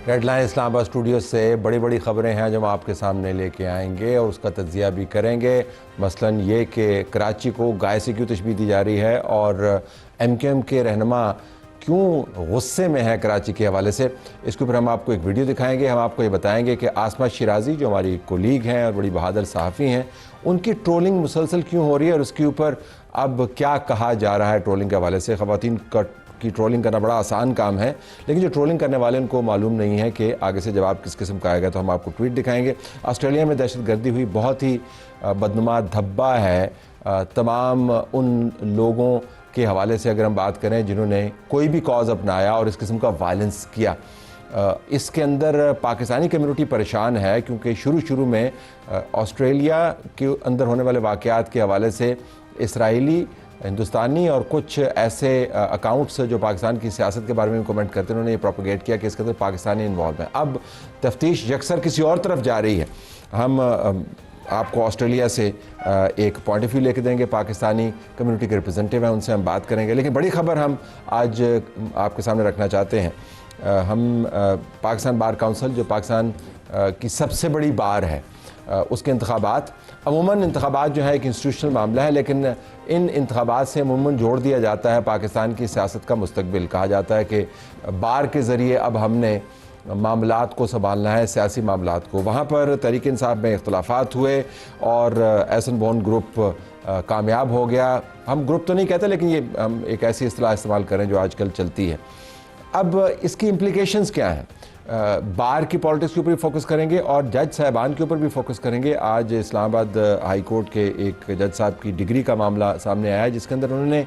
Red line اسلام آباد studio سے بڑی بڑی خبریں ہیں جو ہم آپ کے سامنے لے کے آئیں گے اور اس کا تجزیہ بھی کریں گے. مثلاً یہ کہ کراچی کو گائے سے کیوں تشبیہ دی جا رہی ہے اور ایم کیو ایم کے رہنما کیوں غصے میں ہے کراچی کے حوالے سے. اس کے اوپر ہم آپ کو ایک ویڈیو دکھائیں گے. ہم آپ کو یہ بتائیں گے کہ آسمہ شیرازی جو ہماری کولیگ ہیں اور بڑی بہادر صحافی ہیں، ان کی ٹرولنگ مسلسل کیوں ہو رہی ہے اور اس کے اوپر اب کیا کہا جا رہا ہے ٹرولنگ کے حوالے سے. خواتین کی ٹرولنگ کرنا بڑا آسان کام ہے، لیکن جو ٹرولنگ کرنے والے ان کو معلوم نہیں ہے کہ آگے سے جواب کس قسم کا آئے گا. تو ہم آپ کو ٹویٹ دکھائیں گے. آسٹریلیا میں دہشت گردی ہوئی، بہت ہی بدنما دھبا ہے تمام ان لوگوں کے حوالے سے اگر ہم بات کریں جنہوں نے کوئی بھی کاز اپنایا اور اس قسم کا وائلنس کیا. اس کے اندر پاکستانی کمیونٹی پریشان ہے کیونکہ شروع میں آسٹریلیا کے اندر ہونے والے واقعات کے حوالے سے اسرائیلی، ہندوستانی اور کچھ ایسے اکاؤنٹس جو پاکستان کی سیاست کے بارے میں کمنٹ کرتے ہیں، انہوں نے یہ پروپیگیٹ کیا کہ اس کے اندر پاکستانی انوالو ہیں. اب تفتیش یکسر کسی اور طرف جا رہی ہے. ہم آپ کو آسٹریلیا سے ایک پوائنٹ آف ویو لے کے دیں گے، پاکستانی کمیونٹی کے ریپرزنٹیو ہیں، ان سے ہم بات کریں گے. لیکن بڑی خبر ہم آج آپ کے سامنے رکھنا چاہتے ہیں. ہم پاکستان بار کونسل جو پاکستان کی سب سے بڑی بار ہے، اس کے انتخابات، عموماً انتخابات جو ہے ایک انسٹیٹیوشنل معاملہ ہے، لیکن ان انتخابات سے عموماً جوڑ دیا جاتا ہے پاکستان کی سیاست کا مستقبل. کہا جاتا ہے کہ بار کے ذریعے اب ہم نے معاملات کو سنبھالنا ہے، سیاسی معاملات کو. وہاں پر تحریک انصاف میں اختلافات ہوئے اور ایسن بون گروپ کامیاب ہو گیا. ہم گروپ تو نہیں کہتے، لیکن یہ ہم ایک ایسی اصطلاح استعمال کریں جو آج کل چلتی ہے. اب اس کی امپلیکیشنز کیا ہیں؟ بار کی پالیٹکس کے اوپر بھی فوکس کریں گے اور جج صاحبان کے اوپر بھی فوکس کریں گے. آج اسلام آباد ہائی کورٹ کے ایک جج صاحب کی ڈگری کا معاملہ سامنے آیا ہے، جس کے اندر انہوں نے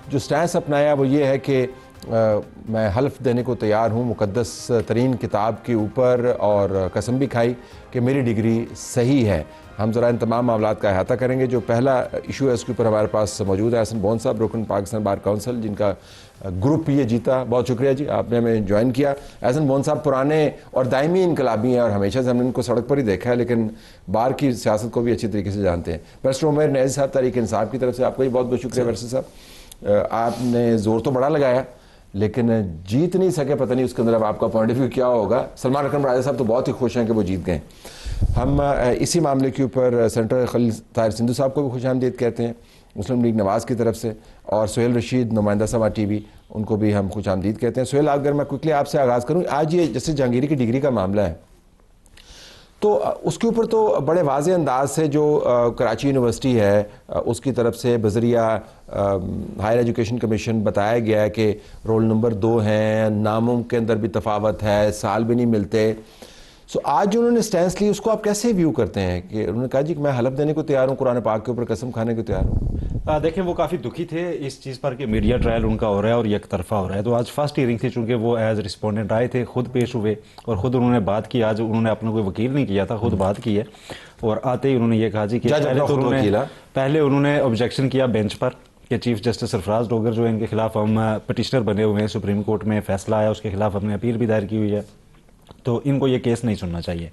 جو سٹینس اپنایا وہ یہ ہے کہ میں حلف دینے کو تیار ہوں مقدس ترین کتاب کے اوپر، اور قسم بھی کھائی کہ میری ڈگری صحیح ہے. ہم ذرا ان تمام معاملات کا احاطہ کریں گے. جو پہلا ایشو ہے اس کے اوپر ہمارے پاس موجود ہے احسن بون صاحب، رکن پاکستان بار کونسل، جن کا گروپ یہ جیتا. بہت شکریہ جی، آپ نے ہمیں جوائن کیا. احسن بون صاحب پرانے اور دائمی انقلابی ہیں اور ہمیشہ سے ہم نے ان کو سڑک پر ہی دیکھا ہے، لیکن بار کی سیاست کو بھی اچھی طریقے سے جانتے ہیں. بیرسٹر عمیر نیازی صاحب تحریک انصاف کی طرف سے آپ کا بھی بہت بہت شکریہ. بیرسٹر صاحب، آپ نے زور تو بڑا لگایا لیکن جیت نہیں سکے. پتہ نہیں اس کے اندر اب آپ کا پوائنٹ آف ویو کیا ہوگا. سلمان اکرم راجہ صاحب تو بہت ہی خوش ہیں کہ وہ جیت گئے. ہم اسی معاملے کے اوپر سینیٹر خلیل طاہر سندھو صاحب کو بھی خوش آمدید کہتے ہیں مسلم لیگ نواز کی طرف سے، اور سہیل رشید نمائندہ سما ٹی وی، ان کو بھی ہم خوش آمدید کہتے ہیں. سہیل، اگر میں کوئکلی آپ سے آغاز کروں، آج یہ جیسے جہانگیری کی ڈگری کا معاملہ ہے تو اس کے اوپر تو بڑے واضح انداز سے جو کراچی یونیورسٹی ہے اس کی طرف سے بذریعہ ہائر ایجوکیشن کمیشن بتایا گیا ہے کہ رول نمبر 2 ہیں، ناموں کے اندر بھی تفاوت ہے، سال بھی نہیں ملتے. سو آج جو انہوں نے سٹینس لی اس کو آپ کیسے ویو کرتے ہیں کہ انہوں نے کہا جی کہ میں حلف دینے کو تیار ہوں، قرآن پاک کے اوپر قسم کھانے کو تیار ہوں؟ دیکھیں، وہ کافی دکھی تھے اس چیز پر کہ میڈیا ٹرائل ان کا ہو رہا ہے اور یک طرفہ ہو رہا ہے. تو آج فرسٹ ہیئرنگ تھی، چونکہ وہ ایز رسپونڈنٹ آئے تھے، خود پیش ہوئے اور خود انہوں نے بات کی. آج انہوں نے اپنا کوئی وکیل نہیں کیا تھا، خود بات کی ہے. اور آتے ہی انہوں نے یہ کہا جی کہ پہلے انہوں نے آبجیکشن کیا بینچ پر کہ چیف جسٹس سرفراز ڈوگر جو ان کے خلاف ہم پٹیشنر بنے ہوئے ہیں، سپریم کورٹ میں فیصلہ آیا، اس کے خلاف ہم نے اپیل بھی دائر کی ہوئی ہے، تو ان کو یہ کیس نہیں سننا چاہیے،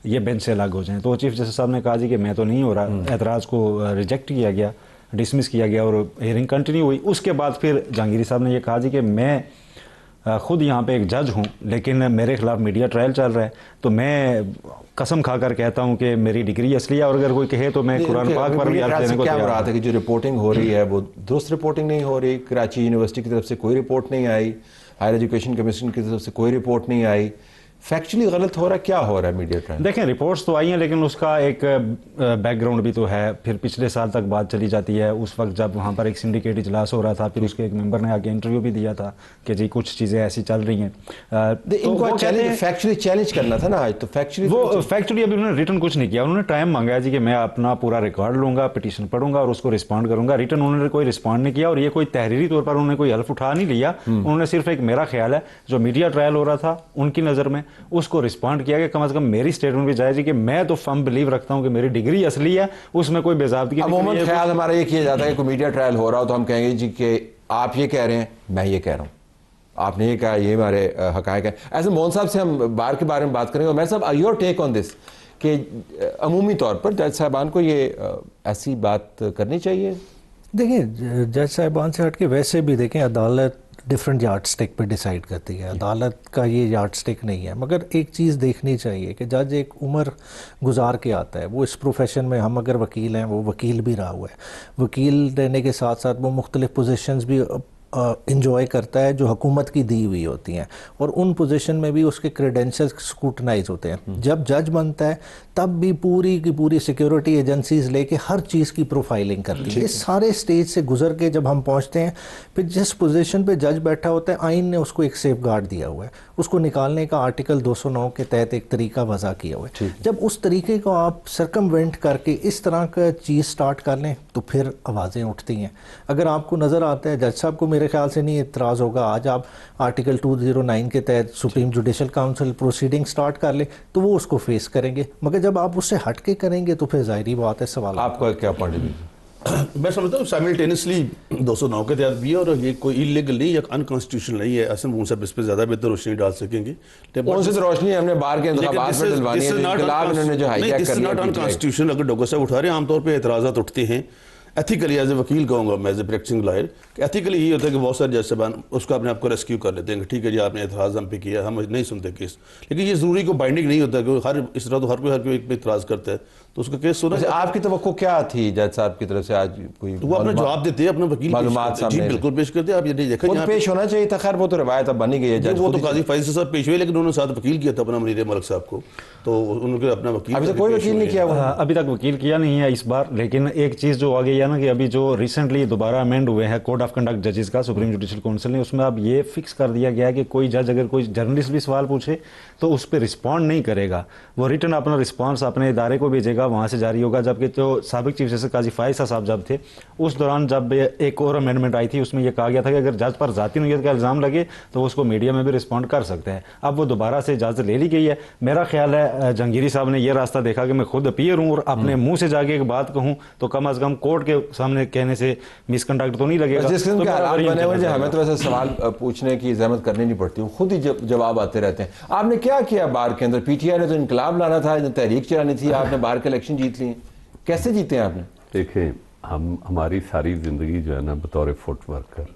یہ بینچ سے الگ ہو جائیں. تو چیف جسٹس صاحب نے کہا جی کہ میں تو نہیں ہو رہا. اعتراض کو ریجیکٹ کیا گیا، ڈسمس کیا گیا اور ہیئرنگ کنٹینیو ہوئی. اس کے بعد پھر جہانگیری صاحب نے یہ کہا جی کہ میں خود یہاں پہ ایک جج ہوں لیکن میرے خلاف میڈیا ٹرائل چل رہا ہے، تو میں قسم کھا کر کہتا ہوں کہ میری ڈگری اصلی ہے، اور اگر کوئی کہے تو میں قرآن پاک پر بھی حلف دینے کو کیا تیار مراد ہے کہ جو رپورٹنگ ہو رہی ہے وہ درست رپورٹنگ نہیں ہو رہی؟ کراچی یونیورسٹی کی طرف سے کوئی رپورٹ نہیں آئی، ہائر ایجوکیشن کمیشن کی طرف سے کوئی رپورٹ نہیں آئی. فیکچولی غلط ہو رہا ہے، کیا ہو رہا ہے میڈیا ٹرائل؟ دیکھیں، رپورٹس تو آئی ہیں لیکن اس کا ایک بیک گراؤنڈ بھی تو ہے. پھر پچھلے سال تک بات چلی جاتی ہے. اس وقت جب وہاں پر ایک سنڈیکیٹ اجلاس ہو رہا تھا، پھر اس کے ایک ممبر نے آگے انٹرویو بھی دیا تھا کہ جی کچھ چیزیں ایسی چل رہی ہیں. ان کو فیکچولی چیلنج کرنا تھا نا آج. تو فیکچولی ابھی انہوں نے ریٹن کچھ نہیں کیا. انہوں نے ٹائم مانگا جی کہ میں اپنا پورا ریکارڈ لوں گا، پٹیشن پڑھوں گا اور اس کو رسپونڈ کروں گا. ریٹن انہوں نے کوئی رسپونڈ نہیں کیا، اور یہ کوئی تحریری طور پر انہوں نے کوئی حلف اٹھا نہیں لیا. انہوں نے صرف ایک میرا خیال ہے جو میڈیا ٹرائل ہو رہا تھا ان کی نظر میں اس کو رسپونڈ کیا کہ کم از کم میری سٹیٹمنٹ بھی جائے جی کہ میں تو فرم بلیو رکھتا ہوں کہ میری ڈگری اصلی ہے، اس میں کوئی بے ضابطگی نہیں. عموماً خیال ہمارا یہ کیا جاتا ہے کہ کوئی میڈیا ٹرائل ہو رہا ہو تو ہم کہیں گے جی کہ آپ یہ کہہ رہے ہیں، میں یہ کہہ رہا ہوں، آپ نے یہ کہا، یہ ہمارے حقائق ہیں. ایسے مون صاحب سے ہم بار کے بارے میں بات کریں گے. عمیر صاحب، یور ٹیک آن دس کہ عمومی طور پر جج صاحبان کو یہ ایسی بات کرنی چاہیے؟ دیکھیں، جج صاحبان سے ہٹ کے ویسے بھی دیکھیں عدالت ڈفرینٹ یارڈ سٹک پہ ڈیسائیڈ کرتی ہے. عدالت کا یہ یارڈ سٹک نہیں ہے. مگر ایک چیز دیکھنی چاہیے کہ جج ایک عمر گزار کے آتا ہے. وہ اس پروفیشن میں، ہم اگر وکیل ہیں، وہ وکیل بھی رہا ہوا ہے. وکیل رہنے کے ساتھ ساتھ وہ مختلف پوزیشنز بھی انجوائے کرتا ہے جو حکومت کی دی ہوئی ہوتی ہیں، اور ان پوزیشن میں بھی اس کے کریڈینشیلز سکروٹنائز ہوتے ہیں. جب جج بنتا ہے تب بھی پوری کی پوری سیکیورٹی ایجنسیز لے کے ہر چیز کی پروفائلنگ کرتی ہیں. یہ سارے سٹیج سے گزر کے جب ہم پہنچتے ہیں، پھر جس پوزیشن پہ جج بیٹھا ہوتا ہے، آئین نے اس کو ایک سیف گارڈ دیا ہوا ہے. اس کو نکالنے کا آرٹیکل 209 کے تحت ایک طریقہ وضع کیا ہوا ہے. جب اس طریقے کو آپ سرکموینٹ کر کے اس طرح کا چیز سٹارٹ کر لیں تو پھر آوازیں اٹھتی ہیں. اگر آپ کو نظر آتا ہے، جج صاحب کو میرے خیال سے نہیں اعتراض ہوگا، آج آپ آرٹیکل 209 کے تحت supreme judicial council proceeding start کر لیں تو وہ اس کو فیس کریں گے. مگر جب آپ اس سے ہٹ کے کریں گے تو پھر ظاہری بات ہے سوال. آپ کا کیا پوائنٹ ہے؟ میں سمجھتا ہوں سائملٹینسلی 209 کے تحت بھی ہے، اور یہ کوئی انلیگل نہیں یا انکانسٹیٹیوشنل نہیں ہے. اسم مون صاحب اس پہ زیادہ بہتر روشنی ڈال سکیں گے. کون سی روشنی ہم نے بار کے انتخابات میں ڈلوانی ہے؟ انقلاب انہوں نے جو ہائی جیک کر لیا انکانسٹیٹیوشنل. اگر ڈاکٹر صاحب اٹھا رہے ہیں، عام طور پہ اعتراضات اٹھتے ہیں ایتھیکلی. ایز اے وکیل کہوں گا میں، as a practising lawyer, ethically یہ ہوتا ہے کہ بہت سارے جج صاحبان اس کو اپنے آپ کو ریسکیو کر لیتے ہیں کہ ٹھیک ہے جی آپ نے اعتراض ہم پہ کیا، ہم نہیں سنتے کیس. لیکن یہ ضروری کو بائنڈنگ نہیں ہوتا کہ ہر اس طرح تو ہر کوئی ایک پہ اعتراض کرتا ہے تو اس کا کیس سنا. آپ کی توقع کیا تھی جج صاحب کی طرف سے؟ آج کوئی وہ اپنا جواب دیتے ہیں، اپنا وکیل معلومات جی بالکل پیش کرتے ہیں. آپ یہ نہیں دیکھا خود پیش ہونا چاہیے تھا. خیر وہ تو روایت اب بنی گئی ہے. وہ تو قاضی فیصل صاحب پیش ہوئے، لیکن انہوں نے ساتھ وکیل کیا تھا اپنا منیر ملک صاحب کو، تو انہوں نے اپنا وکیل ابھی تک کوئی وکیل نہیں کیا ہوا. ابھی تک وکیل کیا نہیں ہے اس بار. لیکن ایک چیز جو آ گئی ہے نا کہ ابھی جو ریسنٹلی دوبارہ امینڈ ہوئے ہیں کوڈ آف کنڈکٹ ججز کا سپریم جوڈیشل کونسل نے، اس میں اب یہ فکس کر دیا گیا ہے کہ کوئی جج اگر کوئی جرنلسٹ بھی سوال پوچھے تو اس پہ رسپونڈ نہیں کرے گا. وہ ریٹن اپنا رسپانس اپنے ادارے کو بھیجے گا، وہاں سے جاری ہوگا. جبکہ جو سابق چیف جسٹس قاضی فائز صاحب جب تھے اس دوران جب ایک اور امینڈمنٹ آئی تھی، اس میں یہ کہا گیا تھا کہ اگر جج پر ذاتی نوعیت کا الزام لگے تو اس کو میڈیا میں بھی رسپونڈ کر سکتے ہیں. اب وہ دوبارہ سے اجازت لے لی گئی ہے. میرا خیال ہے جہانگیری صاحب نے یہ راستہ دیکھا کہ میں خود اپیئر ہوں اور اپنے منہ سے جا کے ایک بات کہوں تو کم از کم کورٹ کے سامنے کہنے سے مس کنڈکٹ تو نہیں لگے گا. جس قسم کے حالات بنے ہوئے ہمیں تو ویسے سوال پوچھنے کی زحمت کرنی نہیں پڑتی، خود ہی جواب آتے رہتے ہیں. آپ نے کیا کیا بار کے اندر؟ پی ٹی آئی نے تو انقلاب لانا تھا، تحریک چلانی تھی، آپ نے بار کے الیکشن جیت لی. کیسے جیتے ہیں آپ نے؟ دیکھیں ہماری ساری زندگی جو ہے نا بطور فٹ ورکر،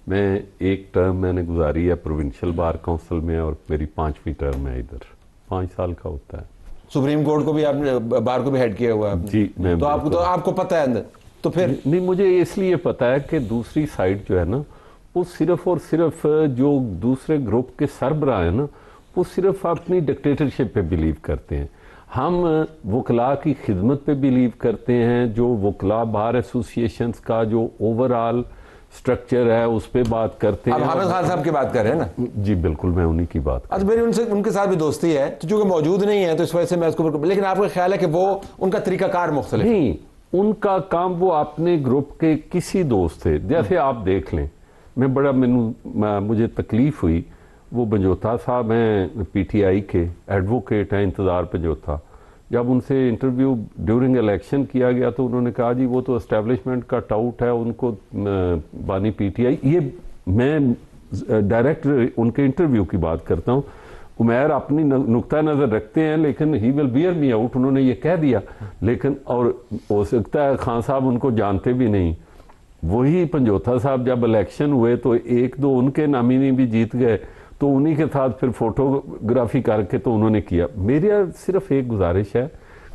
میں ایک ٹرم میں نے گزاری ہے پروونشل بار کونسل میں، اور میری 5ویں ٹرم ہے ادھر. 5 سال کا ہوتا ہے. سپریم کورٹ کو بھی آپ نے، بار کو بھی ہیڈ کیا ہوا ہے جی. میں تو آپ کو پتہ ہے اندر تو پھر نہیں، مجھے اس لیے پتہ ہے کہ دوسری سائڈ جو ہے نا وہ صرف اور صرف جو دوسرے گروپ کے سربراہ ہیں نا وہ صرف اپنی ڈکٹیٹرشپ پہ بلیو کرتے ہیں. ہم وکلاء کی خدمت پہ بلیو کرتے ہیں. جو وکلاء بار ایسوسیشنز کا جو اوورآل سٹرکچر ہے اس پہ بات کرتے ہیں. اب حامد خان صاحب کی بات کر رہے ہیں نا؟ جی بالکل، میں انہی کی بات کر. میری ان کے ساتھ بھی دوستی ہے تو چونکہ موجود نہیں ہے تو اس وجہ سے میں اس کو، لیکن آپ کا خیال ہے کہ وہ ان کا طریقہ کار مختلف نہیں. ان کا کام، وہ اپنے گروپ کے کسی دوست تھے. جیسے آپ دیکھ لیں، میں بڑا مجھے تکلیف ہوئی. وہ بنجوتا صاحب ہیں پی ٹی آئی کے ایڈوکیٹ ہیں، انتظار پہ جو تھا، جب ان سے انٹرویو ڈیورنگ الیکشن کیا گیا تو انہوں نے کہا جی وہ تو اسٹیبلشمنٹ کا ٹاؤٹ ہے، ان کو بانی پی ٹی آئی. یہ میں ڈائریکٹ ان کے انٹرویو کی بات کرتا ہوں. عمیر اپنی نقطہ نظر رکھتے ہیں لیکن ہی ول بیئر می آؤٹ، انہوں نے یہ کہہ دیا. لیکن اور ہو سکتا ہے خان صاحب ان کو جانتے بھی نہیں. وہی پنجوتھا صاحب جب الیکشن ہوئے تو 1-2 ان کے نامینی بھی جیت گئے، تو انہی کے ساتھ پھر فوٹوگرافی کر کے تو انہوں نے کیا. میری صرف ایک گزارش ہے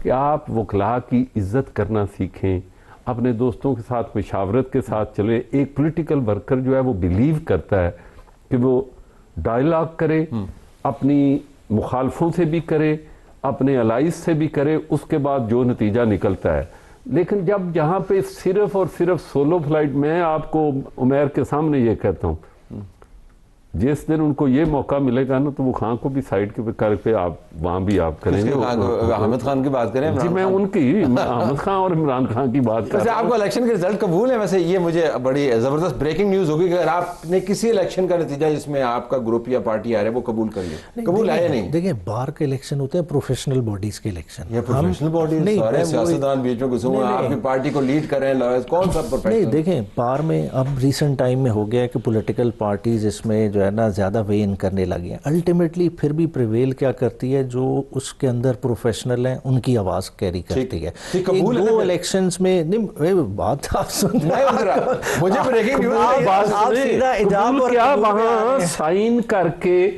کہ آپ وکلاء کی عزت کرنا سیکھیں، اپنے دوستوں کے ساتھ مشاورت کے ساتھ چلیں. ایک پولیٹیکل ورکر جو ہے وہ بلیو کرتا ہے کہ وہ ڈائلاگ کرے، اپنی مخالفوں سے بھی کرے، اپنے الائز سے بھی کرے، اس کے بعد جو نتیجہ نکلتا ہے. لیکن جب جہاں پہ صرف اور صرف سولو فلائٹ، میں آپ کو عمیر کے سامنے یہ کہتا ہوں، جس دن ان کو یہ موقع ملے گا نا تو وہ خان کو بھی سائڈ کے کر کے آپ وہاں بھی آپ کریں گے. حامد خان کی بات کریں جی، میں ان کی حامد خان اور عمران خان کی بات کر رہا ہوں. آپ کو الیکشن کے رزلٹ قبول ہے؟ ویسے یہ مجھے بڑی زبردست بریکنگ نیوز ہوگی کہ اگر آپ نے کسی الیکشن کا نتیجہ جس میں آپ کا گروپ یا پارٹی آ رہے وہ قبول کر لیا، قبول آیا نہیں؟ دیکھیں بار کے الیکشن ہوتے ہیں پروفیشنل باڈیز کے الیکشن. یہ پروفیشنل باڈیز سارے سیاستدان بیچ میں گھسے ہوئے ہیں، آپ کی پارٹی کو لیڈ کر رہے ہیں، کون سا پروفیشنل؟ نہیں دیکھیں، بار میں اب ریسنٹ ٹائم میں ہو گیا ہے کہ پولیٹیکل پارٹیز اس میں جو جو ہے نا زیادہ وے ان کرنے لگی ہیں. الٹیمیٹلی پھر بھی پریویل کیا کرتی ہے, جو اس کے اندر پروفیشنل ہیں ان کی آواز کیری کرتی ہے. دو الیکشنز میں نہیں, بات آپ سن کیا وہاں سائن کر کے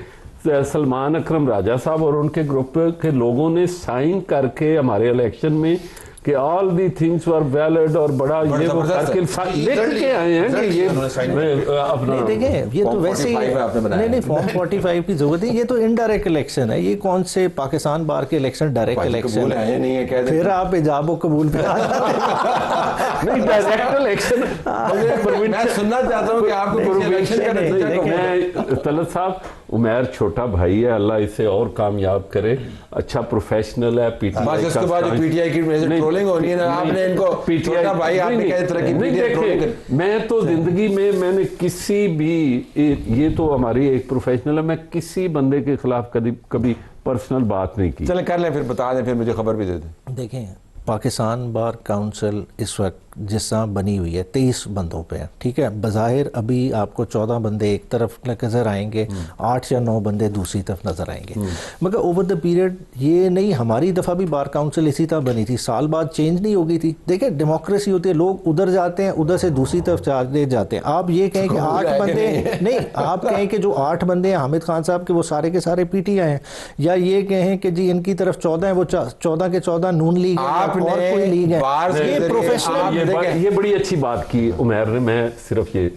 سلمان اکرم راجہ صاحب اور ان کے گروپ کے لوگوں نے سائن کر کے ہمارے الیکشن میں کہ آل دی تھنگس ور ویلڈ اور بڑا یہ وہ کر کے لکھ کے آئے ہیں کہ یہ اپنا دیکھیں یہ تو ویسے ہی نہیں فارم 45 کی ضرورت ہے. یہ تو انڈائریکٹ الیکشن ہے. یہ کون سے پاکستان بار کے الیکشن ڈائریکٹ الیکشن ہے, پھر آپ ایجاب و قبول پہ نہیں ڈائریکٹ الیکشن. میں سننا چاہتا ہوں کہ آپ کو میں طلعت صاحب, عمیر چھوٹا بھائی ہے, اللہ اسے اور کامیاب کرے, اچھا پروفیشنل ہے. پی ٹی آئی اس کے بعد پی ٹی آئی کی ٹرولنگ ہونی ہے نا, آپ نے ان کو چھوٹا بھائی آپ نے کہہ طرح کی پی ٹی آئی ٹرولنگ. میں تو زندگی میں نے کسی بھی, یہ تو ہماری ایک پروفیشنل ہے, میں کسی بندے کے خلاف کبھی پرسنل بات نہیں کی. چلیں کر لیں, پھر بتا دیں, پھر مجھے خبر بھی دے دیں. دیکھیں پاکستان بار کاؤنسل اس وقت جس طرح بنی ہوئی ہے 23 بندوں پہ ہے, ٹھیک ہے. بظاہر ابھی آپ کو 14 بندے ایک طرف نظر آئیں گے, 8 یا 9 بندے دوسری طرف نظر آئیں گے, مگر اوور دا پیریڈ یہ نہیں, ہماری دفعہ بھی بار کاؤنسل اسی طرح بنی تھی, سال بعد چینج نہیں ہو گئی تھی. دیکھیں ڈیموکریسی ہوتی ہے, لوگ ادھر جاتے ہیں, ادھر سے دوسری طرف جاتے ہیں. آپ یہ کہیں کہ 8 بندے نہیں, آپ کہیں کہ جو 8 بندے ہیں حامد خان صاحب کے وہ سارے کے سارے پی ٹی آئی ہیں, یا یہ کہیں کہ جی ان کی طرف 14 ہیں, وہ 14 کے 14 نون لیگ ہے اور کوئی لیگ ہے. یہ پروفیشنل, یہ بڑی اچھی بات کی عمیر نے. میں صرف یہ,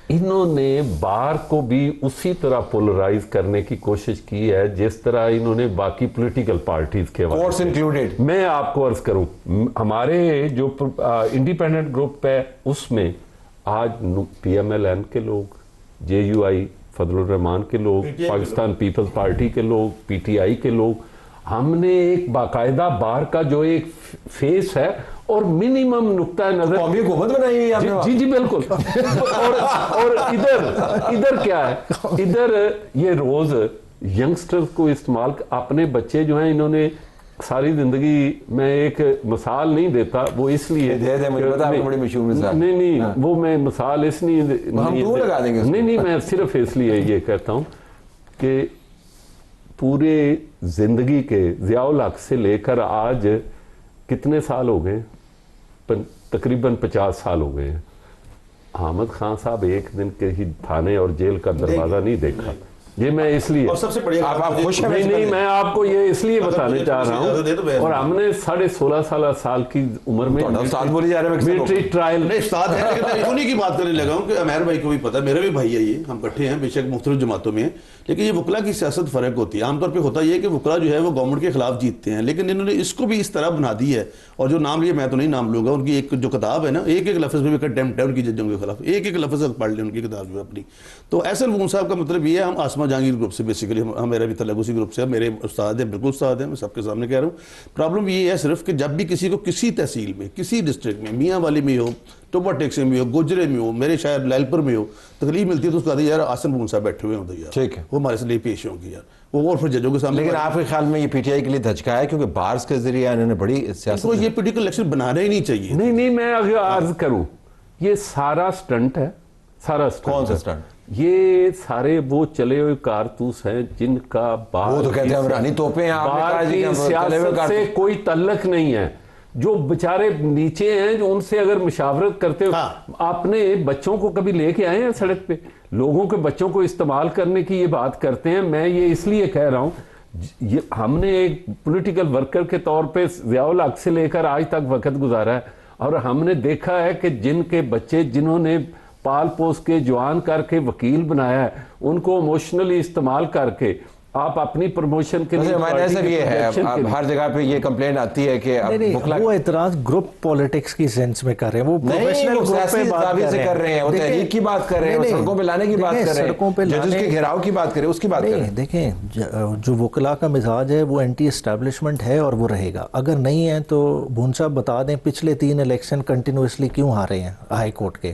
انہوں نے بار کو بھی اسی طرح پولرائز کرنے کی کوشش کی ہے جس طرح انہوں نے باقی پولیٹیکل پارٹیز کے کورس انکلوڈیڈ. میں آپ کو عرض کروں, ہمارے جو انڈیپینڈنٹ گروپ ہے اس میں آج پی ایم ایل این کے لوگ, جے یو آئی فضل الرحمان کے لوگ, پاکستان پیپلز پارٹی کے لوگ, پی ٹی آئی کے لوگ, ہم نے ایک باقاعدہ بار کا جو ایک فیس ہے اور منیمم نقطہ نظر قومی حکومت بنائی ہوئی ہے. جی جی بالکل. اور ادھر کیا ہے, ادھر یہ روز ینگسٹرز کو استعمال, اپنے بچے جو ہیں انہوں نے ساری زندگی, میں ایک مثال نہیں دیتا وہ اس لیے نہیں وہ میں مثال اس لیے نہیں, میں صرف اس لیے یہ کہتا ہوں کہ پورے زندگی کے ضیاء الحق سے لے کر آج کتنے سال ہو گئے, تقریباً 50 سال ہو گئے ہیں. حامد خان صاحب ایک دن کے ہی تھانے اور جیل کا دروازہ نہیں دیکھا. یہ میں اس لیے, اور سب سے بڑی نہیں میں آپ کو یہ اس لیے بتانے چاہ رہا ہوں, اور ہم نے 16.5 سال کی عمر میں ملٹری ٹرائل انہیں کی بات کرنے لگا ہوں کہ عمیر بھائی کو بھی پتا, میرے بھی بھائی ہے یہ, ہم کٹھے ہیں بے شک مختلف جماعتوں میں ہیں, لیکن یہ وکلا کی سیاست فرق ہوتی ہے. عام طور پہ ہوتا یہ کہ وکلا جو ہے وہ گورنمنٹ کے خلاف جیتتے ہیں, لیکن انہوں نے اس کو بھی اس طرح بنا دی ہے, اور جو نام لیے میں تو نہیں نام لوں گا, ان کی ایک جو کتاب ہے نا, ایک لفظ میں بھی کنٹیمپٹ ہے ان کی ججوں کے خلاف, ایک لفظ پڑھ لیں ان کی کتاب جو ہے اپنی. تو ایسن وون صاحب کا مطلب یہ ہے, ہم آسما جہانگیر گروپ سے بیسیکلی, میرا بھی تعلق اسی گروپ سے ہے, میرے استاد ہیں, بالکل استاد ہیں, میں سب کے سامنے کہہ رہا ہوں. پرابلم یہ ہے صرف کہ جب بھی کسی کو کسی تحصیل میں, کسی ڈسٹرکٹ میں, میاں والی میں ہو, ٹوبا ٹیکسے میں ہو, گجرے میں ہو, میرے شاید لائلپور میں ہو, تکلیف ملتی ہے تو اس کو کہتے ہیں یار آسن بون صاحب بیٹھے ہوئے ہوتے ہیں یار, ٹھیک ہے, وہ ہمارے سے لیے پیش ہوں گے یار, وہ اور پھر ججوں کے سامنے. لیکن آپ کے خیال میں یہ پی ٹی آئی کے لیے دھچکا ہے کیونکہ بارز کے ذریعے انہوں نے بڑی سیاست, یہ پولیٹیکل الیکشن بنانا ہی نہیں چاہیے. نہیں میں اگر عرض کروں, یہ سارا سٹنٹ ہے, سارا سٹنٹ. کون سا سٹنٹ؟ یہ سارے وہ چلے ہوئے کارتوس ہیں جن کا وہ تو کہتے ہیں عمرانی توپیں, باہر کی سیاست سے کوئی تعلق نہیں ہے. جو بچارے نیچے ہیں, جو ان سے اگر مشاورت کرتے ہو, اپنے بچوں کو کبھی لے کے آئے ہیں سڑک پہ, لوگوں کے بچوں کو استعمال کرنے کی یہ بات کرتے ہیں. میں یہ اس لیے کہہ رہا ہوں, ہم نے ایک پولیٹیکل ورکر کے طور پہ ضیاء الحق سے لے کر آج تک وقت گزارا ہے, اور ہم نے دیکھا ہے کہ جن کے بچے جنہوں نے پال پوس کے جوان کر کے وکیل بنایا ہے, ان کو ایموشنلی استعمال کر کے آپ اپنی پروموشن کے لیے, ہمارے ایسا بھی ہے, ہر جگہ پہ یہ کمپلین آتی ہے کہ وہ اعتراض گروپ پالیٹکس کی سینس میں کر رہے ہیں, وہ پروفیشنل گروپ پہ بات کر رہے ہیں, وہ تحریک کی بات کر رہے ہیں, سڑکوں پہ لانے کی بات کر رہے ہیں, ججز کے گھیراؤ کی بات کریں, اس کی بات کریں. دیکھیں جو وکلا کا مزاج ہے وہ اینٹی اسٹیبلشمنٹ ہے اور وہ رہے گا. اگر نہیں ہے تو بون صاحب بتا دیں پچھلے 3 الیکشن کنٹینیوسلی کیوں ہارے ہیں ہائی کورٹ کے,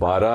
12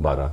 12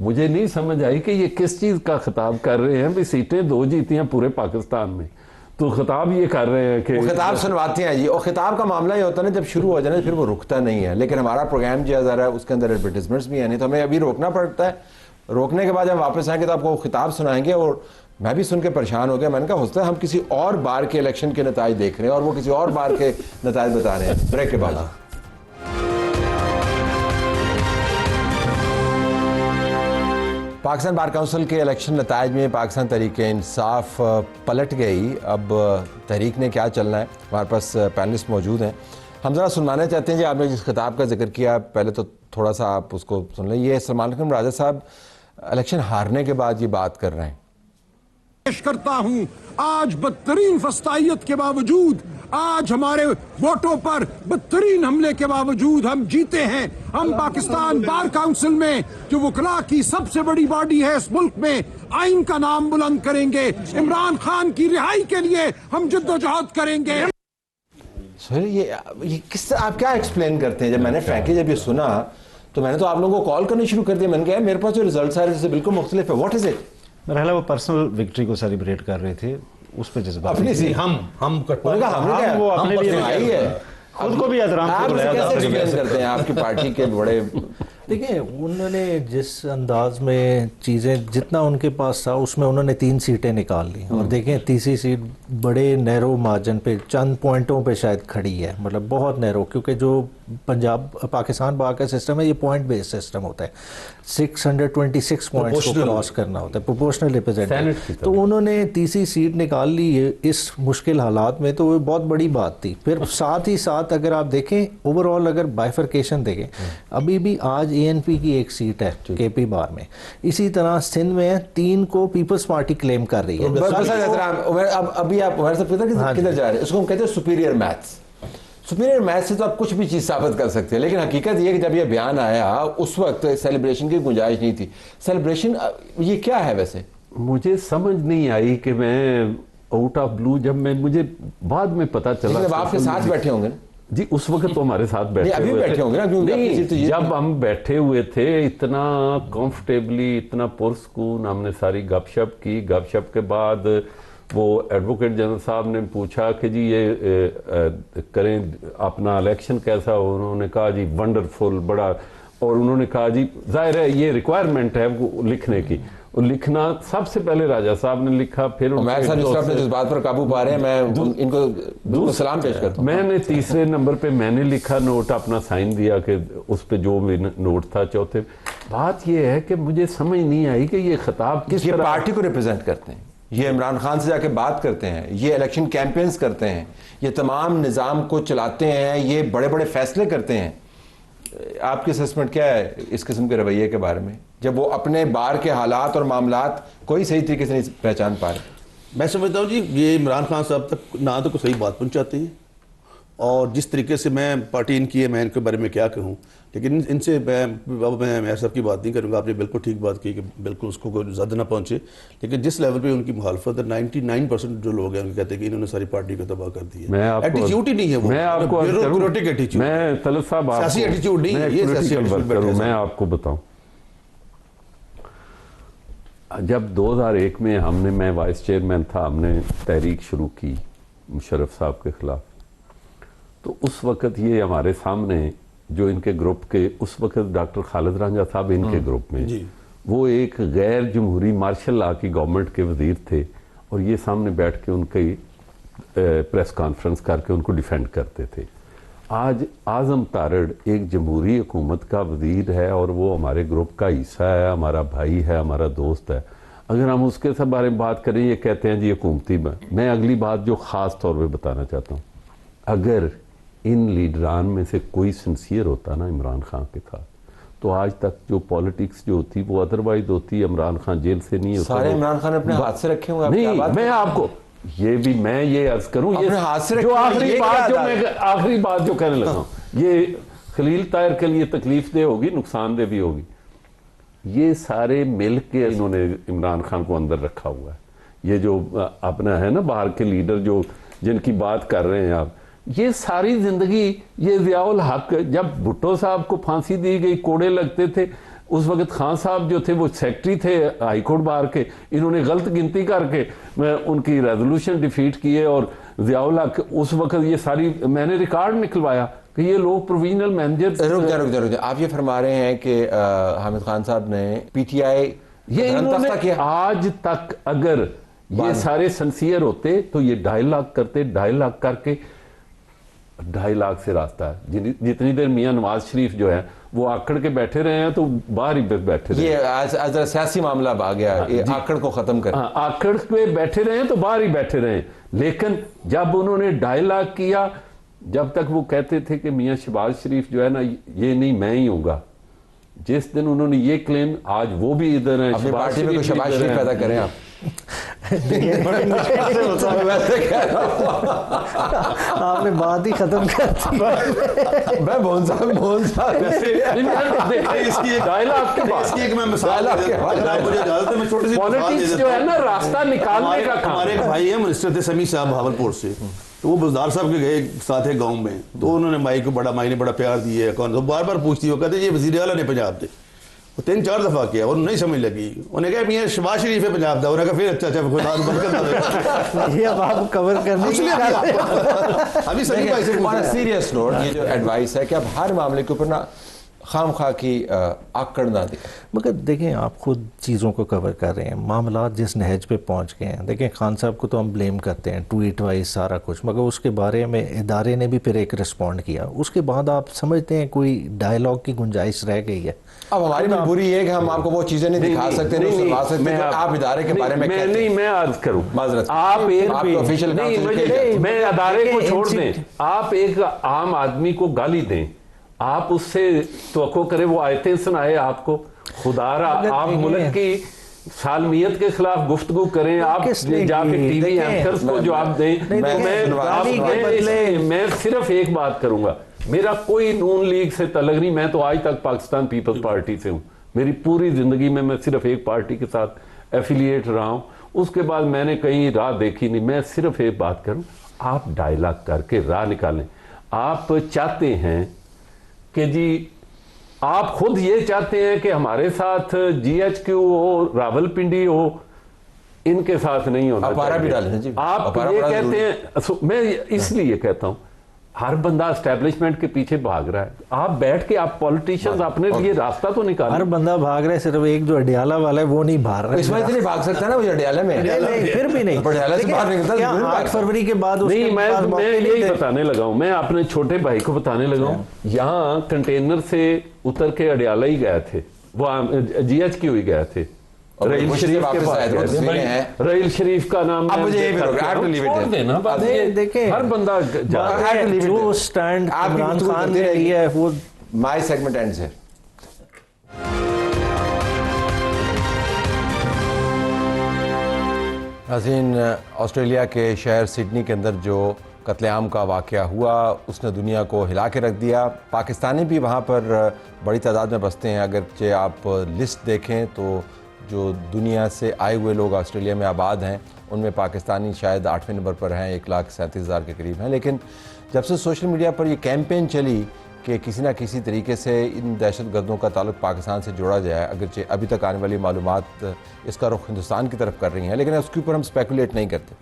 مجھے نہیں سمجھ آئی کہ یہ کس چیز کا خطاب کر رہے ہیں. بھی سیٹیں 2 جیتی ہیں پورے پاکستان میں, تو خطاب یہ کر رہے ہیں کہ وہ خطاب سنواتے ہیں جی, اور خطاب کا معاملہ یہ ہوتا ہے نا جب شروع ہو جائے پھر وہ رکتا نہیں ہے. لیکن ہمارا پروگرام جو ہے ذرا اس کے اندر ایڈورٹیزمنٹس بھی ہیں, نہیں تو ہمیں ابھی روکنا پڑتا ہے. روکنے کے بعد جب واپس آئیں گے تو آپ کو خطاب سنائیں گے, اور میں بھی سن کے پریشان ہو گیا. میں نے کہا ہو سکتا ہے ہم کسی اور بار کے الیکشن کے نتائج دیکھ رہے ہیں اور وہ کسی اور بار کے نتائج بتا رہے ہیں. بریک کے بعد پاکستان بار کونسل کے الیکشن نتائج میں پاکستان تحریک انصاف پلٹ گئی. اب تحریک نے کیا چلنا ہے, ہمارے پاس پینلسٹ موجود ہیں. ہم ذرا سنوانا چاہتے ہیں جی, آپ نے جس خطاب کا ذکر کیا پہلے تو تھوڑا سا آپ اس کو سن لیں. یہ سلمان خان راجہ صاحب الیکشن ہارنے کے بعد یہ بات کر رہے ہیں. پیش کرتا ہوں, آج بدترین فسطائیت کے باوجود, آج ہمارے ووٹوں پر بدترین حملے کے باوجود ہم جیتے ہیں. ہم پاکستان بار کونسل میں جو وکلاء کی سب سے بڑی باڈی ہے اس ملک میں, آئین کا نام بلند کریں گے. عمران خان کی رہائی کے لیے ہم جدوجہد کریں گے. سر یہ کس طرح آپ کیا ایکسپلین کرتے ہیں؟ جب میں نے فرینکلی جب یہ سنا تو میں نے تو آپ لوگوں کو کال کرنے شروع کر دیا. میں نے کہا میرے پاس جو ریزلٹس آ رہے ہیں بالکل مختلف ہے. What is it? میرا خیال ہے وہ پرسنل وکٹری کو سیلیبریٹ کر رہے تھے, اس پہ جذبات اپنی سی ہم وہ اپنے لیے آئی ہے, خود کو بھی احترام آپ اسے کیسے ایکسپلین کرتے ہیں آپ کی پارٹی کے بڑے؟ دیکھیں انہوں نے جس انداز میں چیزیں, جتنا ان کے پاس تھا اس میں انہوں نے 3 سیٹیں نکال لی, اور دیکھیں تیسری سیٹ بڑے نیرو مارجن پہ, چند پوائنٹوں پہ شاید کھڑی ہے, مطلب بہت نیرو, کیونکہ جو پاکستان بار کا سسٹم ہے یہ پوائنٹ بیس سسٹم ہوتا ہے. 626 پوائنٹس کو کراس کرنا ہوتا ہے, پروپورشنل ریپرزینٹیو. تو انہوں نے تیسری سیٹ نکال لی اس مشکل حالات میں, تو وہ بہت بڑی بات تھی. پھر ساتھ ہی ساتھ اگر آپ دیکھیں اوور آل اگر بائیفرکیشن دیکھیں, ابھی بھی آج ANP کی 1 سیٹ ہے KP بار میں, اسی طرح سندھ میں 3 کو پیپلز پارٹی کلیم کر رہی ہے. ابھی آپ عمر صاحب کدھر جا رہے ہیں؟ اس کو ہم کہتے ہیں سپیریئر میتھس. سپیریئر میتھ سے تو آپ کچھ بھی چیز ثابت کر سکتے ہیں, لیکن حقیقت یہ کہ جب یہ بیان آیا اس وقت سیلیبریشن کی گنجائش نہیں تھی. سیلیبریشن یہ کیا ہے ویسے؟ مجھے سمجھ نہیں آئی کہ میں آؤٹ آف بلو, جب مجھے بعد میں پتا چلا. جب آپ کے ساتھ بیٹھے ہوں گے جی, اس وقت تو ہمارے ساتھ بیٹھے ہوئے تھے. جب ہم بیٹھے ہوئے تھے اتنا کمفرٹیبلی, اتنا پرسکون, ہم نے ساری گپ شپ کی. گپ شپ کے بعد وہ ایڈوکیٹ جنرل صاحب نے پوچھا کہ جی یہ کریں اپنا الیکشن کیسا ہو. انہوں نے کہا جی ونڈرفل, بڑا, اور انہوں نے کہا جی ظاہر ہے یہ ریکوائرمنٹ ہے وہ لکھنے کی. لکھنا سب سے پہلے راجہ صاحب نے لکھا, پھر عمیر صاحب جس طرح اپنے جذبات پر قابو پا رہے ہیں, میں ان کو سلام پیش کرتا ہوں. میں نے تیسرے نمبر پہ میں نے لکھا نوٹ, اپنا سائن دیا کہ اس پہ جو بھی نوٹ تھا. چوتھے بات یہ ہے کہ مجھے سمجھ نہیں آئی کہ یہ خطاب کس طرح پارٹی کو ریپرزینٹ کرتے ہیں, یہ عمران خان سے جا کے بات کرتے ہیں, یہ الیکشن کیمپینز کرتے ہیں, یہ تمام نظام کو چلاتے ہیں, یہ بڑے بڑے فیصلے کرتے ہیں. آپ کی اسسمنٹ کیا ہے اس قسم کے رویے کے بارے میں, جب وہ اپنے بار کے حالات اور معاملات کوئی صحیح طریقے سے نہیں پہچان پا رہے؟ میں سمجھتا ہوں جی یہ عمران خان صاحب تک نہ تو کوئی صحیح بات پہنچاتے ہیں, اور جس طریقے سے میں پارٹی ان کی ہے میں ان کے بارے میں کیا کہوں, لیکن ان سے میں عمیر صاحب کی بات نہیں کروں گا. آپ نے بالکل ٹھیک بات کی کہ بالکل اس کو کوئی زد نہ پہنچے, لیکن جس لیول پہ ان کی مخالفت ہے 99% جو لوگ ہیں ان کہتے ہیں کہ انہوں نے ساری پارٹی کو تباہ کر دی ہے. ایٹیچیوڈ ہی نہیں ہے وہ, میں آپ کو بیوروکریٹک ایٹیچیوڈ, میں طلعت صاحب سیاسی ایٹیچیوڈ نہیں ہے, یہ سیاسی ایٹیچیوڈ ہے. میں آپ کو بتاؤں, جب 2001 میں میں وائس چیئرمین تھا, ہم نے تحریک شروع کی مشرف صاحب کے خلاف, تو اس وقت یہ ہمارے سامنے جو ان کے گروپ کے, اس وقت ڈاکٹر خالد رانجھا صاحب ان کے گروپ میں, وہ ایک غیر جمہوری مارشل لا کی گورنمنٹ کے وزیر تھے, اور یہ سامنے بیٹھ کے ان کی پریس کانفرنس کر کے ان کو ڈیفینڈ کرتے تھے. آج اعظم تارڑ ایک جمہوری حکومت کا وزیر ہے, اور وہ ہمارے گروپ کا حصہ ہے, ہمارا بھائی ہے, ہمارا دوست ہے. اگر ہم اس کے بارے میں بات کریں, یہ کہتے ہیں جی حکومتی. میں اگلی بات جو خاص طور پہ بتانا چاہتا ہوں, اگر ان لیڈران میں سے کوئی سنسیئر ہوتا نا عمران خان کے ساتھ, تو آج تک جو پالیٹکس جو ہوتی وہ ادروائز ہوتی. عمران خان جیل سے نہیں ہوتا. سارے عمران خان اپنے ہاتھ سے رکھے ہوئے. نہیں, میں آپ کو یہ عرض کروں, جو آخری بات جو کہنے لگا ہوں, یہ خلیل طاہر کے لیے تکلیف دہ ہوگی, نقصان دہ بھی ہوگی. یہ سارے مل کے انہوں نے عمران خان کو اندر رکھا ہوا ہے. یہ جو اپنا ہے نا باہر کے لیڈر جو جن کی بات کر رہے ہیں آپ, یہ ساری زندگی یہ ضیاء الحق, جب بھٹو صاحب کو پھانسی دی گئی, کوڑے لگتے تھے, اس وقت خان صاحب جو تھے وہ سیکٹری تھے ہائی کورٹ بار کے, انہوں نے غلط گنتی کر کے ان کی ریزولوشن ڈیفیٹ کیے, اور ضیاء اللہ اس وقت یہ ساری میں نے ریکارڈ نکلوایا کہ یہ لوگ پرووینل مینیجر. رک جا آپ یہ فرما رہے ہیں کہ حامد خان صاحب نے پی ٹی آئی یہ انہوں نے آج تک اگر یہ سارے سنسیئر ہوتے تو یہ 2.5 لاکھ کرتے, 2.5 لاکھ کر کے 2.5 لاکھ سے راستہ ہے. جتنی دیر میاں نواز شریف جو ہے وہ آکڑ کے بیٹھے رہے ہیں تو باہر ہی بیٹھے رہے. یہ سیاسی معاملہ آ گیا, یہ آکڑ کو ختم کریں. آکڑ پہ بیٹھے رہے ہیں تو باہر ہی بیٹھے رہے ہیں. لیکن جب انہوں نے 2.5 لاکھ کیا, جب تک وہ کہتے تھے کہ میاں شہباز شریف جو ہے نا یہ نہیں میں ہی ہوں گا, جس دن انہوں نے یہ کلیم, آج وہ بھی ادھر ہیں. اپنی پارٹی میں کوئی شہباز شریف پیدا کریں آپ. آپ نے بات ہی ختم کر دی. میں مون صاحب پالیٹکس جو ہے نا راستہ نکالنے کا کام. ہمارے ایک بھائی ہیں منسٹر تھے سمیع صاحب بھاولپور سے, تو وہ بزدار صاحب کے گئے ساتھ ہے گاؤں میں, تو انہوں نے مائی نے بڑا پیار دیا, کون تو بار بار پوچھتی, وہ کہتے یہ وزیر اعلیٰ نے پنجاب دے, وہ 3-4 دفعہ کیا, انہوں نہیں سمجھ لگی, انہوں نے کہا میاں شہباز شریف ہے پنجاب دا, انہوں نے کہا پھر اچھا خدا بند کر دے. یہ اب آپ کور کرنے کے لیے ابھی سیریس نوٹ, یہ جو ایڈوائس ہے کہ اب ہر معاملے کے اوپر نا خام خواہ کی آکڑ نہ دیں. مگر دیکھیں آپ خود چیزوں کو کور کر رہے ہیں, معاملات جس نہج پہ پہنچ گئے ہیں. دیکھیں خان صاحب کو تو ہم بلیم کرتے ہیں, ٹویٹ وائز سارا کچھ, مگر اس کے بارے میں ادارے نے بھی پھر ایک رسپونڈ کیا. اس کے بعد آپ سمجھتے ہیں کوئی ڈائیلاگ کی گنجائش رہ گئی ہے؟ اب ہماری مجبوری یہ ہے کہ ہم آپ کو وہ چیزیں نہیں دکھا سکتے, نہیں سنوا سکتے, آپ ادارے کے بارے میں نہیں, میں عرض کروں, معذرت, آپ ایک آفیشیل میں ادارے کو چھوڑ دیں, آپ ایک عام آدمی کو گالی دیں, آپ اس سے توقع کریں وہ آیتیں سنائے آپ کو, خدا را آپ ملک کی سالمیت کے خلاف گفتگو کریں, آپ جا کے ٹی وی اینکرز کو جواب دیں. میں صرف ایک بات کروں گا, میرا کوئی نون لیگ سے تعلق نہیں, میں تو آج تک پاکستان پیپلز پارٹی سے ہوں, میری پوری زندگی میں صرف ایک پارٹی کے ساتھ ایفیلیٹ رہا ہوں, اس کے بعد میں نے کہیں راہ دیکھی نہیں. میں صرف ایک بات کروں, آپ 2.5 لاکھ کر کے راہ نکالیں. آپ چاہتے ہیں کہ جی, آپ خود یہ چاہتے ہیں کہ ہمارے ساتھ جی ایچ کیو ہو, راول پنڈی ہو, ان کے ساتھ نہیں ہونا چاہیے. آپ یہ کہتے ہیں, میں اس لیے کہتا ہوں ہر بندہ اسٹیبلشمنٹ کے پیچھے بھاگ رہا ہے, آپ بیٹھ کے آپ پولیٹیشنز اپنے لیے راستہ تو نکالیں. ہر بندہ بھاگ رہا ہے, صرف ایک جو اڈیالہ والا ہے وہ نہیں بھاگ رہا ہے. اس میں اتنی بھاگ سکتا ہے نا, وہ اڈیالہ میں پھر بھی نہیں, اڈیالہ سے باہر نکلتا 8 فروری کے بعد. نہیں, میں یہی بتانے لگا ہوں, میں اپنے چھوٹے بھائی کو بتانے لگا ہوں, یہاں کنٹینر سے اتر کے اڈیالہ ہی گئے تھے, وہ جی ایچ کیو ہی گئے تھے, رحیل شریف کے پاس, رحیل شریف کا نام دیکھیں, ہر بندہ جو سٹینڈ عمران خان نے لیا ہے وہ مائی سیگمنٹ اینڈ سے. ناظرین, آسٹریلیا کے شہر سڈنی کے اندر جو قتل عام کا واقعہ ہوا اس نے دنیا کو ہلا کے رکھ دیا. پاکستانی بھی وہاں پر بڑی تعداد میں بستے ہیں, اگرچہ آپ لسٹ دیکھیں تو جو دنیا سے آئے ہوئے لوگ آسٹریلیا میں آباد ہیں ان میں پاکستانی شاید 8ویں نمبر پر ہیں, 1,37,000 کے قریب ہیں. لیکن جب سے سوشل میڈیا پر یہ کیمپین چلی کہ کسی نہ کسی طریقے سے ان دہشت گردوں کا تعلق پاکستان سے جوڑا جائے, اگرچہ ابھی تک آنے والی معلومات اس کا رخ ہندوستان کی طرف کر رہی ہیں, لیکن اس کے اوپر ہم اسپیکولیٹ نہیں کرتے,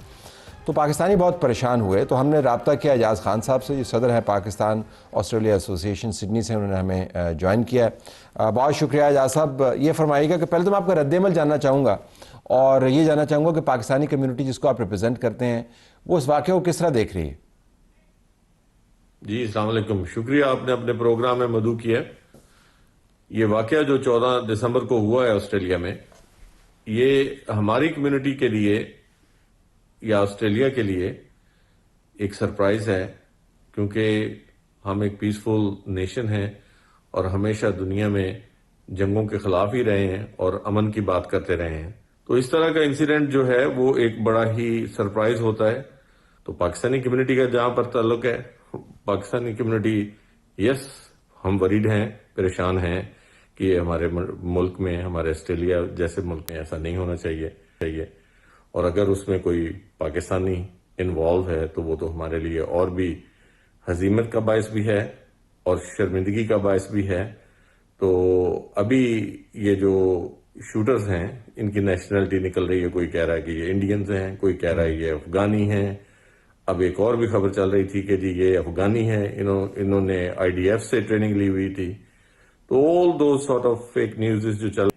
تو پاکستانی بہت پریشان ہوئے. تو ہم نے رابطہ کیا اعجاز خان صاحب سے, جو صدر ہیں پاکستان آسٹریلیا ایسوسی ایشن سڈنی سے, انہوں نے ہمیں جوائن کیا ہے. بہت شکریہ اعجاز صاحب. یہ فرمائیے گا کہ پہلے تو میں آپ کا رد عمل جاننا چاہوں گا, اور یہ جاننا چاہوں گا کہ پاکستانی کمیونٹی جس کو آپ ریپرزینٹ کرتے ہیں وہ اس واقعے کو کس طرح دیکھ رہی ہے. جی السلام علیکم, شکریہ آپ نے اپنے پروگرام میں مدعو کیا. یہ واقعہ جو 14 دسمبر کو ہوا ہے آسٹریلیا میں, یہ ہماری کمیونٹی کے لیے یا آسٹریلیا کے لیے ایک سرپرائز ہے, کیونکہ ہم ایک پیسفل نیشن ہیں اور ہمیشہ دنیا میں جنگوں کے خلاف ہی رہے ہیں اور امن کی بات کرتے رہے ہیں. تو اس طرح کا انسیڈنٹ جو ہے وہ ایک بڑا ہی سرپرائز ہوتا ہے. تو پاکستانی کمیونٹی کا جہاں پر تعلق ہے, پاکستانی کمیونٹی یس ہم وریڈ ہیں, پریشان ہیں کہ ہمارے ملک میں, ہمارے آسٹریلیا جیسے ملک میں ایسا نہیں ہونا چاہیے, اور اگر اس میں کوئی پاکستانی انوالو ہے تو وہ تو ہمارے لیے اور بھی ہزیمت کا باعث بھی ہے اور شرمندگی کا باعث بھی ہے. تو ابھی یہ جو شوٹرز ہیں ان کی نیشنلٹی نکل رہی ہے، کوئی کہہ رہا ہے کہ یہ انڈینز ہیں، کوئی کہہ رہا ہے یہ افغانی ہیں. اب ایک اور بھی خبر چل رہی تھی کہ جی یہ افغانی ہیں، انہوں نے IDF سے ٹریننگ لی ہوئی تھی. تو all those sort of fake news جو چل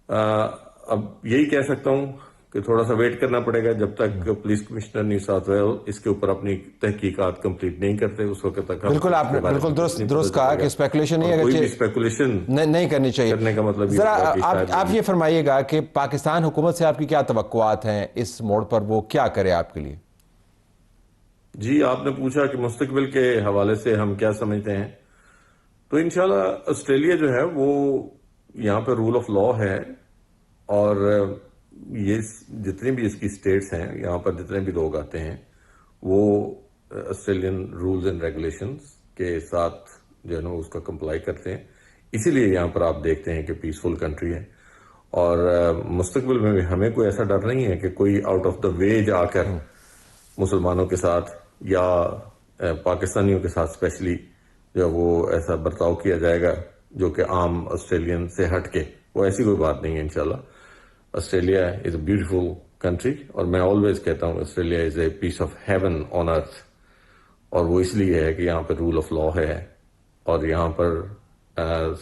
اب یہی کہہ سکتا ہوں کہ تھوڑا سا ویٹ کرنا پڑے گا جب تک police commissioner New South Wales اس کے اوپر اپنی تحقیقات کمپلیٹ نہیں کرتے، اس وقت تک. بالکل آپ نے بالکل درست کہا کہ اسپیکولیشن نہیں کوئی بھی اسپیکولیشن نہیں کرنی چاہیے. کرنے کا مطلب ذرا آپ یہ فرمائیے گا کہ پاکستان حکومت سے آپ کی کیا توقعات ہیں اس موڑ پر، وہ کیا کرے آپ کے لیے؟ جی آپ نے پوچھا کہ مستقبل کے حوالے سے ہم کیا سمجھتے ہیں، تو انشاءاللہ آسٹریلیا جو ہے وہ یہاں پہ رول آف لا ہے، اور یہ جتنی بھی اس کی سٹیٹس ہیں یہاں پر جتنے بھی لوگ آتے ہیں وہ آسٹریلین رولز اینڈ ریگولیشنز کے ساتھ جو ہے نا اس کا کمپلائی کرتے ہیں. اسی لیے یہاں پر آپ دیکھتے ہیں کہ پیسفل کنٹری ہے، اور مستقبل میں بھی ہمیں کوئی ایسا ڈر نہیں ہے کہ کوئی آؤٹ آف دا وے جا کر مسلمانوں کے ساتھ یا پاکستانیوں کے ساتھ اسپیشلی جو وہ ایسا برتاؤ کیا جائے گا جو کہ عام آسٹریلین سے ہٹ کے، وہ ایسی کوئی بات نہیں ہے. انشاءاللہ Australia is a beautiful country, اور میں آلویز کہتا ہوں Australia is a piece of heaven on earth, اور وہ اس لیے ہے کہ یہاں پر رول آف لا ہے، اور یہاں پر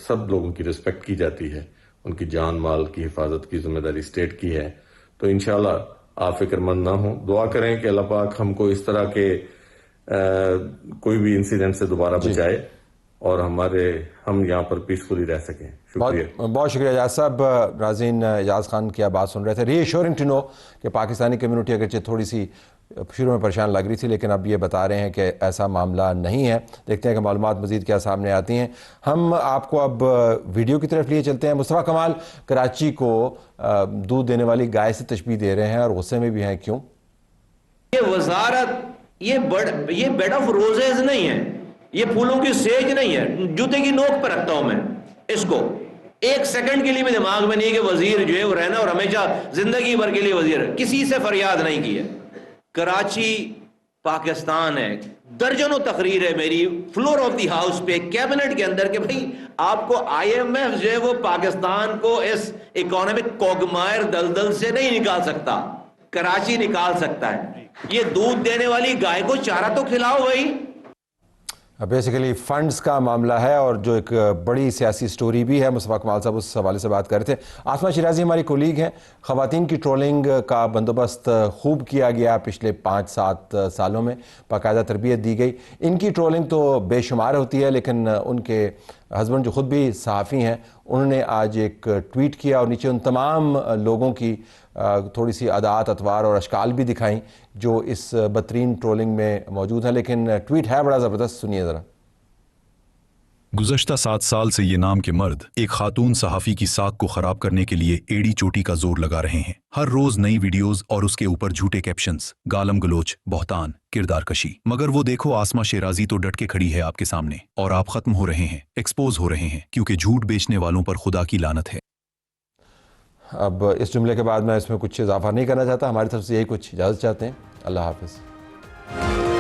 سب لوگوں کی رسپیکٹ کی جاتی ہے، ان کی جان مال کی حفاظت کی ذمہ داری اسٹیٹ کی ہے. تو انشاءاللہ آپ فکر مند نہ ہوں، دعا کریں کہ اللہ پاک ہم کو اس طرح کے کوئی بھی انسیڈنٹ سے دوبارہ بچائے اور ہم یہاں پر پیسفلی رہ سکیں. شکریہ. بہت شکریہ اجاز صاحب. ناظرین، اجاز خان کی آپ بات سن رہے تھے. ری ایشورنگ ٹو نو کہ پاکستانی کمیونٹی اگرچہ تھوڑی سی شروع میں پریشان لگ رہی تھی، لیکن اب یہ بتا رہے ہیں کہ ایسا معاملہ نہیں ہے. دیکھتے ہیں کہ معلومات مزید کیا سامنے آتی ہیں. ہم آپ کو اب ویڈیو کی طرف لیے چلتے ہیں. مصطفیٰ کمال کراچی کو دودھ دینے والی گائے سے تشبیہ دے رہے ہیں اور غصے میں بھی ہیں. کیوں؟ یہ وزارت یہ بیڈ آف روزز نہیں ہے، یہ پھولوں کی سیج نہیں ہے. جوتے کی نوک پر رکھتا ہوں میں اس کو، ایک سیکنڈ کے لیے بھی دماغ میں نہیں کہ وزیر جو ہے وہ رہنا اور ہمیشہ زندگی بھر کے لیے وزیر ہے. کسی سے فریاد نہیں کی ہے. کراچی پاکستان ہے. درجنوں تقریر ہے میری فلور آف دی ہاؤس پہ، کیبنٹ کے اندر، کہ بھئی آپ کو IMF جو ہے وہ پاکستان کو اس اکانومک کوگمائر دلدل سے نہیں نکال سکتا، کراچی نکال سکتا ہے. یہ دودھ دینے والی گائے کو چارہ تو کھلاؤ بھائی. بیسیکلی فنڈز کا معاملہ ہے، اور جو ایک بڑی سیاسی سٹوری بھی ہے. مصطفیٰ کمال صاحب اس حوالے سے بات کر رہے تھے. آسمہ شیرازی ہماری کولیگ ہیں. خواتین کی ٹرولنگ کا بندوبست خوب کیا گیا پچھلے 5-7 سالوں میں، باقاعدہ تربیت دی گئی. ان کی ٹرولنگ تو بے شمار ہوتی ہے، لیکن ان کے ہسبینڈ جو خود بھی صحافی ہیں انہوں نے آج ایک ٹویٹ کیا اور نیچے ان تمام لوگوں کی تھوڑی سی عادات، اطوار اور اشکال بھی دکھائیں جو اس بدترین ٹرولنگ میں موجود ہیں. لیکن ٹویٹ ہے بڑا زبردست، سنیے ذرا. گزشتہ 7 سال سے یہ نام کے مرد ایک خاتون صحافی کی ساکھ کو خراب کرنے کے لیے ایڑی چوٹی کا زور لگا رہے ہیں. ہر روز نئی ویڈیوز اور اس کے اوپر جھوٹے کیپشنز، گالم گلوچ، بہتان، کردار کشی. مگر وہ دیکھو آسمہ شیرازی تو ڈٹ کے کھڑی ہے آپ کے سامنے، اور آپ ختم ہو رہے ہیں، ایکسپوز ہو رہے ہیں، کیونکہ جھوٹ بیچنے والوں پر خدا کی لعنت ہے. اب اس جملے کے بعد میں اس میں کچھ اضافہ نہیں کرنا چاہتا. ہماری طرف سے یہی کچھ اجازت چاہتے ہیں. اللہ حافظ.